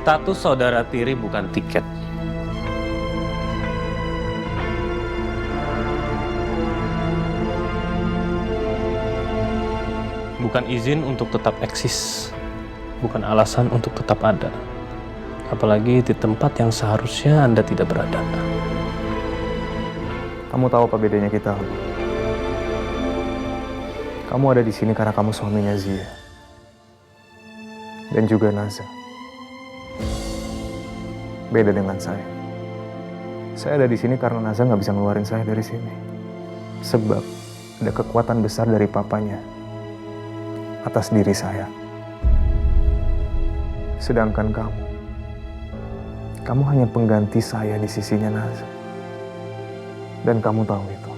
Status saudara tiri bukan tiket. Bukan izin untuk tetap eksis. Bukan alasan untuk tetap ada. Apalagi di tempat yang seharusnya Anda tidak berada. Kamu tahu apa bedanya kita? Kamu ada di sini karena kamu suaminya Zia. Dan juga Naza. Beda dengan saya. Saya ada di sini karena Naza nggak bisa ngeluarin saya dari sini. Sebab ada kekuatan besar dari papanya atas diri saya. Sedangkan kamu hanya pengganti saya di sisinya Naza. Dan kamu tahu itu.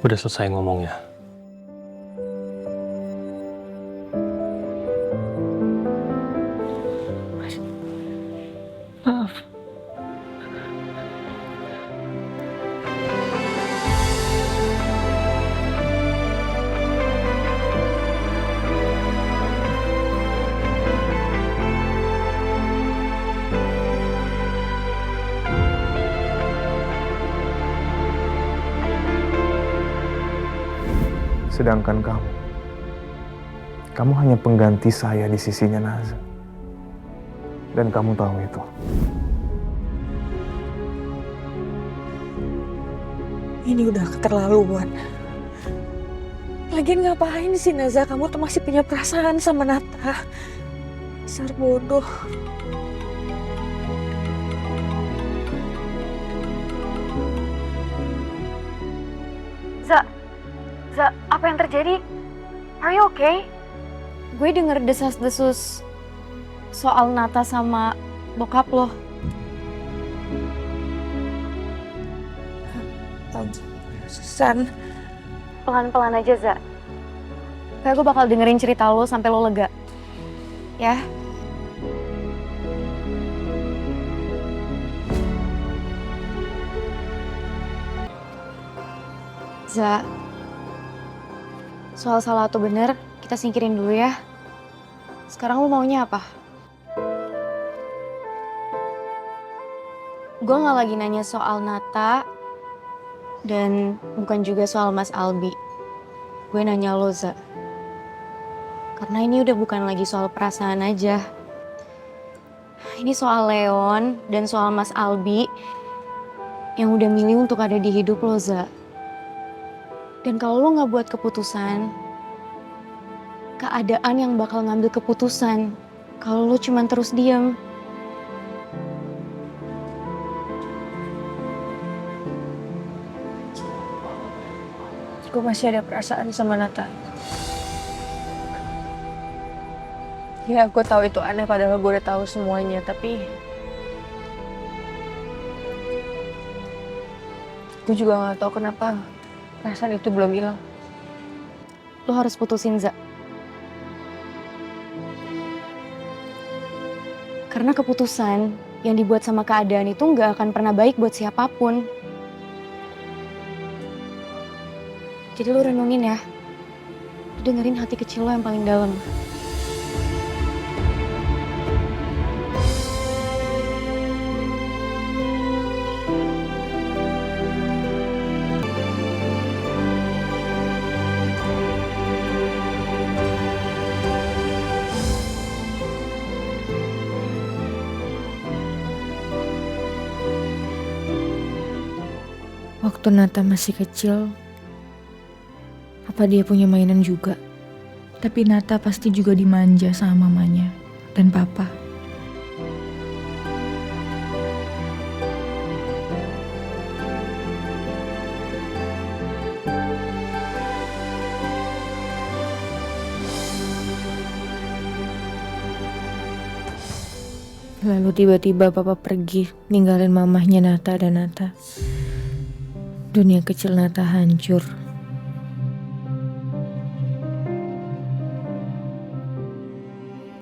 Udah selesai ngomongnya. Maaf. Sedangkan kamu hanya pengganti saya di sisinya Naza. Dan kamu tahu itu. Ini udah keterlaluan. Lagian ngapain sih Naza? Kamu tuh masih punya perasaan sama Nata. Dasar bodoh. Za, apa yang terjadi? Are you okay? Gue denger desas-desus soal Nata sama bokap lo. Susan. Pelan-pelan aja, Za. Kayak gue bakal dengerin cerita lo sampai lo lega. Ya? Za, soal salah atau bener, kita singkirin dulu ya. Sekarang lo maunya apa? Gue gak lagi nanya soal Nata, dan bukan juga soal Mas Albi. Gue nanya lo, Za. Karena ini udah bukan lagi soal perasaan aja. Ini soal Leon dan soal Mas Albi yang udah milih untuk ada di hidup lo, Za. Dan kalau lo gak buat keputusan, keadaan yang bakal ngambil keputusan kalau lo cuman terus diem. Gue masih ada perasaan sama Nata. Ya, gue tahu itu aneh padahal gue udah tahu semuanya, tapi gue juga gak tahu kenapa perasaan itu belum hilang. Lo harus putusin, Za. Karena keputusan yang dibuat sama keadaan itu nggak akan pernah baik buat siapapun. Jadi lo renungin ya. Lo dengerin hati kecil lo yang paling dalam. Waktu Nata masih kecil, apa dia punya mainan juga? Tapi Nata pasti juga dimanja sama mamanya dan papa. Lalu tiba-tiba papa pergi, ninggalin mamahnya Nata dan Nata. Dunia kecil Nata hancur.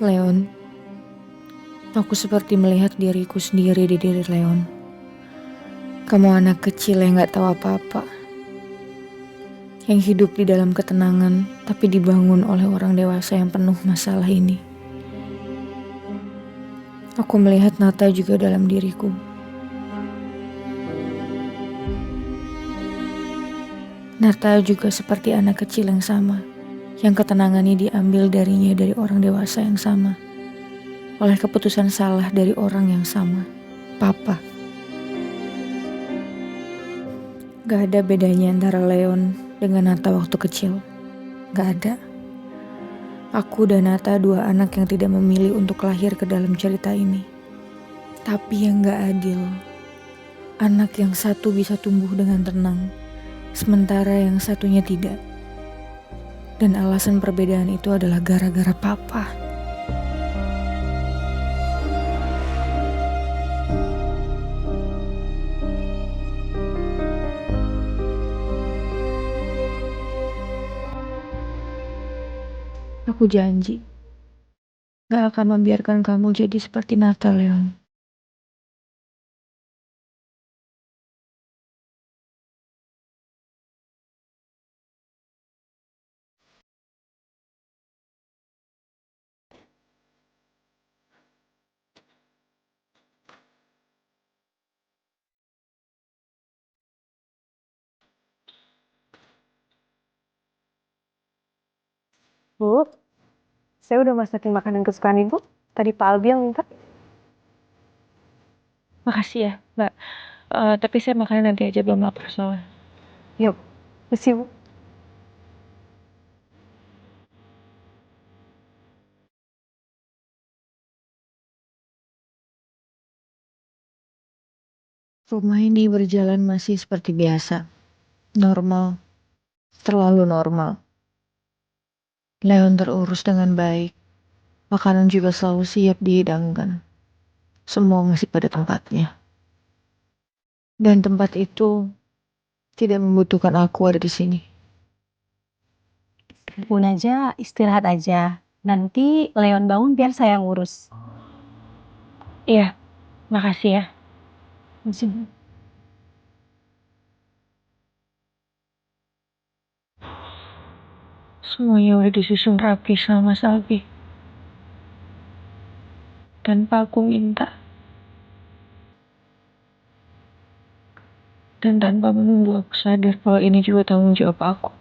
Leon, aku seperti melihat diriku sendiri di diri Leon. Kamu anak kecil yang gak tahu apa-apa. Yang hidup di dalam ketenangan, tapi dibangun oleh orang dewasa yang penuh masalah ini. Aku melihat Nata juga dalam diriku. Nata juga seperti anak kecil yang sama, yang ketenangannya diambil darinya dari orang dewasa yang sama, oleh keputusan salah dari orang yang sama, Papa. Gak ada bedanya antara Leon dengan Nata waktu kecil. Gak ada. Aku dan Nata dua anak yang tidak memilih untuk lahir ke dalam cerita ini. Tapi yang gak adil, anak yang satu bisa tumbuh dengan tenang, sementara yang satunya tidak. Dan alasan perbedaan itu adalah gara-gara Papa. Aku janji, gak akan membiarkan kamu jadi seperti Nata, Leon. Bu, saya udah masakin makanan kesukaan Ibu. Tadi Pak Albi yang minta. Makasih ya, Mbak. Tapi saya makannya nanti aja, belum lapar soalnya. Yuk, misi Bu. Rumah ini berjalan masih seperti biasa. Normal. Terlalu normal. Leon terurus dengan baik. Makanan juga selalu siap dihidangkan. Semua masih pada tempatnya. Dan tempat itu tidak membutuhkan aku ada di sini. Bu Naja istirahat aja. Nanti Leon bangun biar saya ngurus. Iya, makasih ya. Semuanya udah disusun rapi sama Mas Albi. Tanpa aku minta. Dan tanpa menunggu aku sadar kalau ini juga tanggung jawab aku.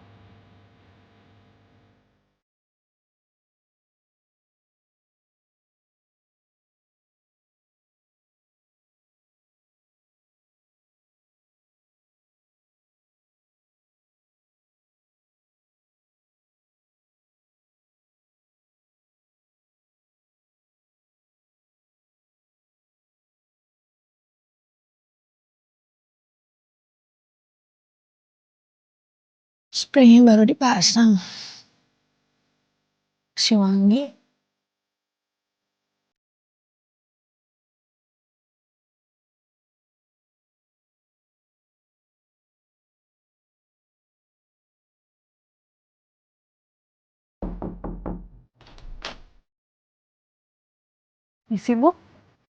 Spraynya baru dipasang. Si wangi. Misi Bu,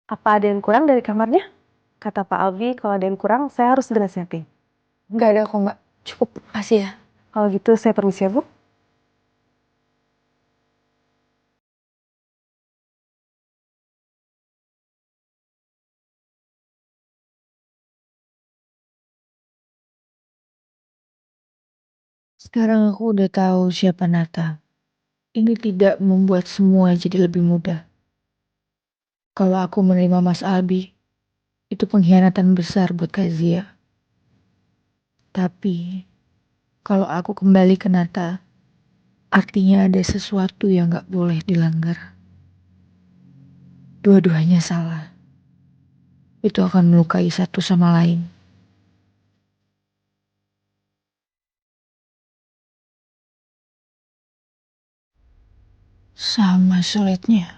apa ada yang kurang dari kamarnya? Kata Pak Albi, kalau ada yang kurang, saya harus segera siapin. Gak ada kok, Mbak. Cukup, makasih ya. Kalau gitu, saya permisi ya Bu. Sekarang aku udah tahu siapa Nata. Ini tidak membuat semua jadi lebih mudah. Kalau aku menerima Mas Albi, itu pengkhianatan besar buat Kak Zia. Tapi, kalau aku kembali ke Nata, artinya ada sesuatu yang gak boleh dilanggar. Dua-duanya salah. Itu akan melukai satu sama lain. Sama sulitnya.